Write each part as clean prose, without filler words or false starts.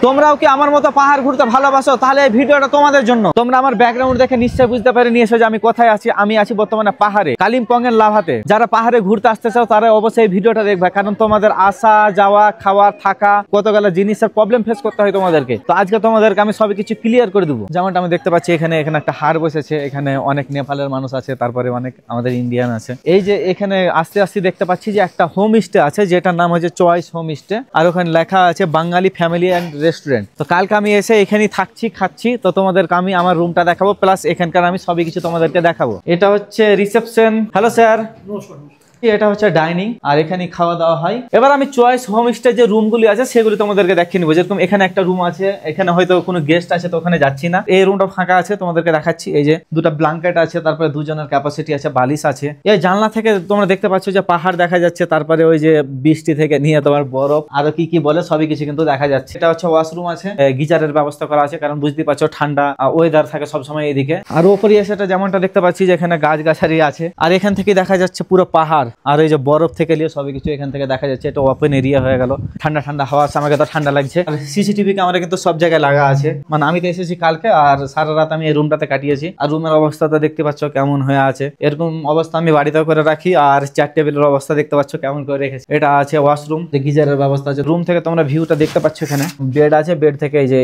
তোমরাও কি আমার মতো পাহাড় ঘুরতে ভালোবাসো? তাহলে এই ভিডিওটা তোমাদের জন্য। তোমরা আমার ব্যাকগ্রাউন্ড দেখে নিশ্চয়ই বুঝতে পেরে নিয়েছো যে আমি কোথায় আছি। আমি আছি বর্তমানে পাহাড়ে, কালিম্পং এর লাভাতে। যারা পাহাড়ে ঘুরতে আসতে চাও তারা অবশ্যই এই ভিডিওটা দেখবে, কারণ তোমাদের আসা যাওয়া খাওয়া থাকা কতগুলো জিনিসের প্রবলেম ফেস করতে হয় তোমাদেরকে। তো আজকে তোমাদেরকে আমি সব কিছু ক্লিয়ার করে দেবো। যেমনটা আমি দেখতে পাচ্ছি এখানে একটা হাড় বসেছে, এখানে অনেক নেপালের মানুষ আছে, তারপরে অনেক আমাদের ইন্ডিয়ান আছে। এই যে এখানে আস্তে আস্তে দেখতে পাচ্ছি যে একটা হোম স্টে আছে, যেটার নাম হচ্ছে চয়েস হোম স্টে, আর ওখানে লেখা আছে বাঙালি ফ্যামিলি অ্যান্ড রেস্টুরেন্ট। তো কালকে আমি এসে এখানেই থাকছি, খাচ্ছি। তো তোমাদেরকে আমি আমার রুমটা দেখাবো, প্লাস এখানকার আমি সবই কিছু তোমাদেরকে দেখাবো। এটা হচ্ছে রিসেপশন। Hello sir. এটা হচ্ছে ডাইনিং, আর এখানে খাওয়া দাওয়া হয়। এবার আমি চয়েস হোমস্টে যে রুমগুলি আছে সেগুলি তোমাদেরকে দেখিয়ে নিবো। যেরকম এখানে একটা রুম আছে, এখানে হয়তো কোনো গেস্ট আছে তো ওখানে যাচ্ছি না। এই রুমটা ফাঁকা আছে, তোমাদেরকে দেখাচ্ছি। এই যে দুটো ব্ল্যাঙ্কেট আছে, তারপরে দুজনের ক্যাপাসিটি আছে, বালিশ আছে। এই জানলা থেকে তোমরা দেখতে পাচ্ছ যে পাহাড় দেখা যাচ্ছে, তারপরে ওই যে বৃষ্টি থেকে নিয়ে তোমার বরফ আরো কি কি বলে সবই কিছু কিন্তু দেখা যাচ্ছে। এটা হচ্ছে ওয়াশরুম আছে, গিজারের ব্যবস্থা করা আছে, কারণ বুঝতে পারছো ঠান্ডা ওয়েদার থাকে সবসময় এদিকে। আর উপরে এসে যেমনটা দেখতে পাচ্ছি যে এখানে গাছ গাছারি আছে, আর এখান থেকে দেখা যাচ্ছে পুরো পাহাড়, আর এই যে বরফ থেকে নিয়ে সবই কিছু এখান থেকে দেখা যাচ্ছে। এটা ওপেন এরিয়া হয়ে গেল, ঠান্ডা ঠান্ডা হাওয়া আছে, আমাকে তো ঠান্ডা লাগছে। আর সিসিটিভি ক্যামেরা কিন্তু সব জায়গায় লাগা আছে। মানে আমি তো এসেছি কালকে, আর সারা রাত আমি এই রুমটাতে কাটিয়েছি। আর রুমের অবস্থাটা দেখতে পাচ্ছ কেমন হয়ে আছে। এরকম অবস্থা আমি বাড়িতেও করে রাখি। আর চেয়ার টেবিলের অবস্থা দেখতে পাচ্ছ কেমন করে রেখেছি। এটা আছে ওয়াশরুম, গিজারের ব্যবস্থা আছে। রুম থেকে তোমরা ভিউটা দেখতে পাচ্ছ, এখানে বেড আছে, বেড থেকে এই যে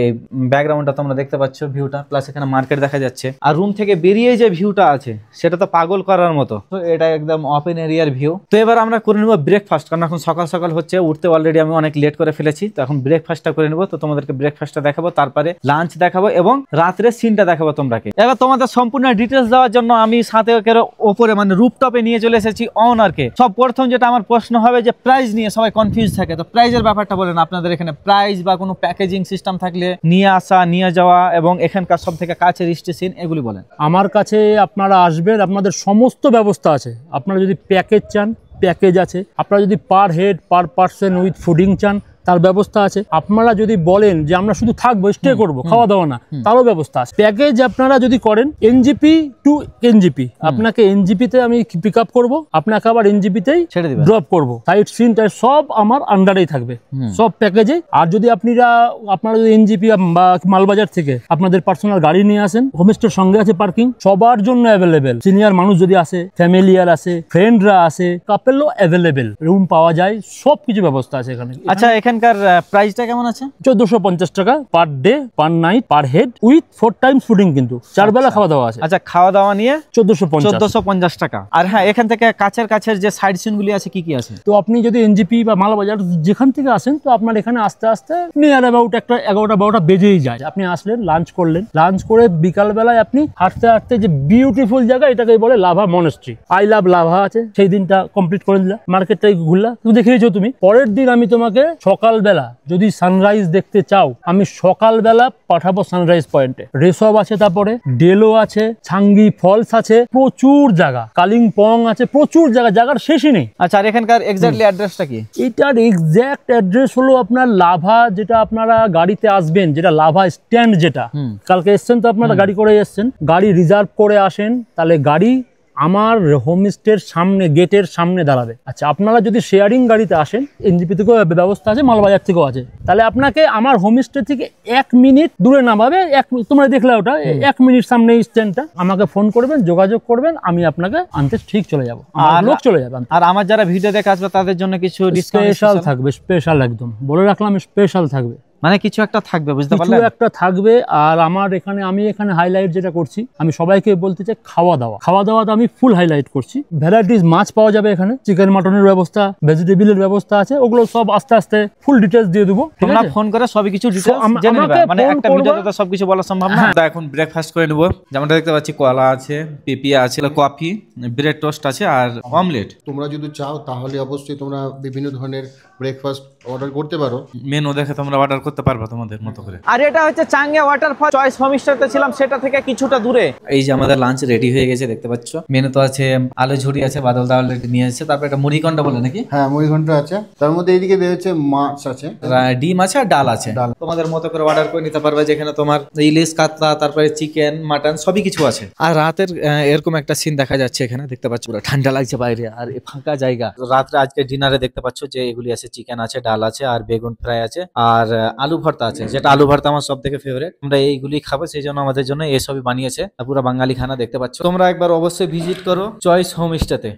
ব্যাকগ্রাউন্ডটা তোমরা দেখতে পাচ্ছ ভিউটা, প্লাস এখানে মার্কেট দেখা যাচ্ছে। আর রুম থেকে বেরিয়ে যে ভিউটা আছে সেটা তো পাগল করার মতো। তো এটা একদম ওপেন এরিয়ার ভিউ। তো এবার আমরা করে নেবো ব্রেকফাস্ট, কারণ এখন সকাল সকাল হচ্ছে, উঠতে অলরেডি আমি অনেক লেট করে ফেলেছি। তো এখন ব্রেকফাস্টটা করে নেবো। তো তোমাদেরকে ব্রেকফাস্টটা দেখাবো, তারপরে লাঞ্চ দেখাবো এবং রাত্রে সিনটা দেখাবো তোমরাকে। এবার তোমাদের সম্পূর্ণ ডিটেলস দেওয়ার জন্য আমি সাথে ওপরে মানে রুফটপে নিয়ে চলে এসেছি অনারকে। সব প্রথম যেটা আমার প্রশ্ন হবে যে প্রাইস নিয়ে সবাই কনফিউজ থাকে। তো প্রাইজের ব্যাপারটা বলেন, আপনাদের এখানে প্রাইস বা কোনো প্যাকেজিং সিস্টেম থাকলে নিয়ে আসা নিয়ে যাওয়া এবং এখানকার সব থেকে কাছের স্টেশন এগুলি বলেন। আমার কাছে আপনারা আসবেন, আপনাদের সমস্ত ব্যবস্থা আছে। আপনারা যদি প্যাকেজ চান প্যাকেজ আছে, আপনারা যদি per head per person with fooding চান তার ব্যবস্থা আছে। আপনারা যদি বলেন যে আমরা শুধু থাকবো স্টে করবো খাওয়া দাওয়া না, তারও ব্যবস্থা আছে। প্যাকেজ আপনারা যদি করেন এনজিপি টু এনজিপি, আপনাকে এনজিপিতে আমি পিক আপ করবো, আপনাকে আবার এনজিপিতেই ড্রপ করবো। সাইট সিন সব আমার আন্ডারেই থাকবে সব প্যাকেজে। আর যদি আপনারা যদি এনজিপি বা মালবাজার থেকে আপনাদের পার্সোনাল গাড়ি নিয়ে আসেন, হোমস্টের সঙ্গে আছে পার্কিং, সবার জন্য অ্যাভেলেবেল। সিনিয়র মানুষ যদি আসে, ফ্যামিলিয়ার আছে, ফ্রেন্ডরা আছে, কাপেলও অ্যাভেলেবেল, রুম পাওয়া যায়, সব কিছু ব্যবস্থা আছে এখানে। আচ্ছা, এখানকার প্রাইসটা কেমন আছে? 1450 টাকা per day, per night, per head with 4 Times fooding, কিন্তু 4 বেলা খাওয়া দাওয়া আছে। আচ্ছা, খাওয়া দাওয়া নিয়ে 1450 টাকা। আর হ্যাঁ, এখান থেকে কাছের যে সাইড সিনগুলি আছে কি কি আছে? তো আপনি যদি এনজিপি বা মালবাজার যেখান থেকে আসেন, তো আপনার এখানে আস্তে আস্তে নিয়ার অ্যাবাউট একটা 11টা-12টা বেজেই যায়। আপনি আসলেন, লাঞ্চ করলেন, লাঞ্চ করে বিকাল বেলায় আপনি হাঁটতে হাঁটতে যে বিউটিফুল জায়গা, এটাকে বলে lava monastery. I love lava আছে, সেই দিনটা কমপ্লিট করে দিলাম। মার্কেটটাই ঘুরলা, তুমি দেখিয়েছো তুমি। পরের দিন আমি তোমাকে সকালবেলা যদি সানরাইজ দেখতে চাও, আমি সকালবেলা পাঠাবো সানরাইজ পয়েন্টে। রেসব আছে, তারপরে ডেলো আছে, ছাঙ্গি ফলস আছে, প্রচুর জায়গা, কালিম্পং আছে, প্রচুর জায়গার শেষই নেই। আচ্ছা, আর এখানকার এক্স্যাক্টলি অ্যাড্রেসটা কি? এটার এক্স্যাক্ট অ্যাড্রেস হলো আপনার লাভা, যেটা আপনারা গাড়িতে আসবেন, যেটা লাভা স্ট্যান্ড, যেটা কালকে এসছেন তো আপনারা গাড়ি করে এসছেন, গাড়ি রিজার্ভ করে আসেন, তাহলে গাড়ি আমার হোমস্টের সামনে গেটের সামনে দাঁড়াবে। আচ্ছা, আপনারা যদি শেয়ারিং গাড়িতে আসেন, এনজিপি থেকেও ব্যবস্থা আছে, মালবাজার থেকেও আছে, তাহলে আপনাকে আমার হোমস্টে থেকে 1 মিনিট দূরে নামাবে। তোমরা দেখলে ওটা 1 মিনিট সামনে স্ট্যান্ডটা, আমাকে ফোন করবেন, যোগাযোগ করবেন, আমি আপনাকে আনতে ঠিক চলে যাবো, আর লোক চলে যাবে। আর আমার যারা ভিডিও দেখে আসবে তাদের জন্য কিছু স্পেশাল থাকবে, স্পেশাল একদম বলে রাখলাম, স্পেশাল থাকবে। মানে কিছু একটা থাকবে, বুঝতে পারলেন? কিছু একটা থাকবে। আর আমি এখানে হাইলাইট যেটা করছি, আমি সবাইকে বলতে চাই খাওয়া দাওয়াটা আমি ফুল হাইলাইট করছি। ভ্যারাইটিস মাছ পাওয়া যাবে এখানে, চিকেন মাটনের ব্যবস্থা, ভেজিটেবলের ব্যবস্থা আছে, ওগুলো সব আস্তে আস্তে ফুল ডিটেইলস দিয়ে দেবো। তোমরা ফোন করে সবকিছু ডিটেইলস জেনে নেবে, মানে একটা ভিডিওতে তো সবকিছু বলা সম্ভব না। তো এখন ব্রেকফাস্ট করে নেব। যেমনটা দেখতে পাচ্ছি কলা আছে, পেঁপে আছে, কফি, ব্রেড টোস্ট আছে আর অমলেট। তোমরা যদি চাও তাহলে অবশ্যই তোমরা বিভিন্ন ধরনের ব্রেকফাস্ট অর্ডার করতে পারো, মেনু দেখে তোমরা অর্ডার করতে পারবে তোমাদের মতো করে। আর এটা হচ্ছে চাঙ্গে ওয়াটারফল, চয়েস হোমস্টেতে ছিলাম সেটা থেকে কিছুটা দূরে। এই যে আমাদের লাঞ্চ রেডি হয়ে গেছে, দেখতে পাচ্ছ। মেনু তো আছে, আলু ঝুড়ি আছে, বাদল দা অলরেডি নিয়ে এসেছে, তারপর একটা মুড়িঘণ্ট বলে নাকি? হ্যাঁ, মুড়িঘণ্ট আছে, তার মধ্যে এইদিকে রয়েছে মাছ আছে, ডিম আছে আর ডাল আছে। তোমাদের মতো করে অর্ডার করে নিতে পারবে, যেখানে তোমার ইলিশ, কাতলা, তারপরে চিকেন, মাটন সবই কিছু আছে। আর রাতের এরকম একটা সিন দেখা যাচ্ছে এখানে, দেখতে পাচ্ছ পুরো ঠান্ডা লাগছে বাইরে, আর ফাঁকা জায়গা। রাত্রে আজকে ডিনারে দেখতে পাচ্ছ যে এগুলি আছে, চিকেন আছে, ডাল আছে, আর বেগুন ফ্রাই আছে, আর আলু ভর্তা আছে, যেটা আলু ভর্তা আমার সব থেকে ফেভারিট। আমরা এইগুলি খাবো, সেই জন্য আমাদের জন্য এসবই বানিয়েছে। পুরো বাঙালি খানা দেখতে পাচ্ছ। তোমরা একবার অবশ্যই ভিজিট করো চয়েস হোমস্টেতে।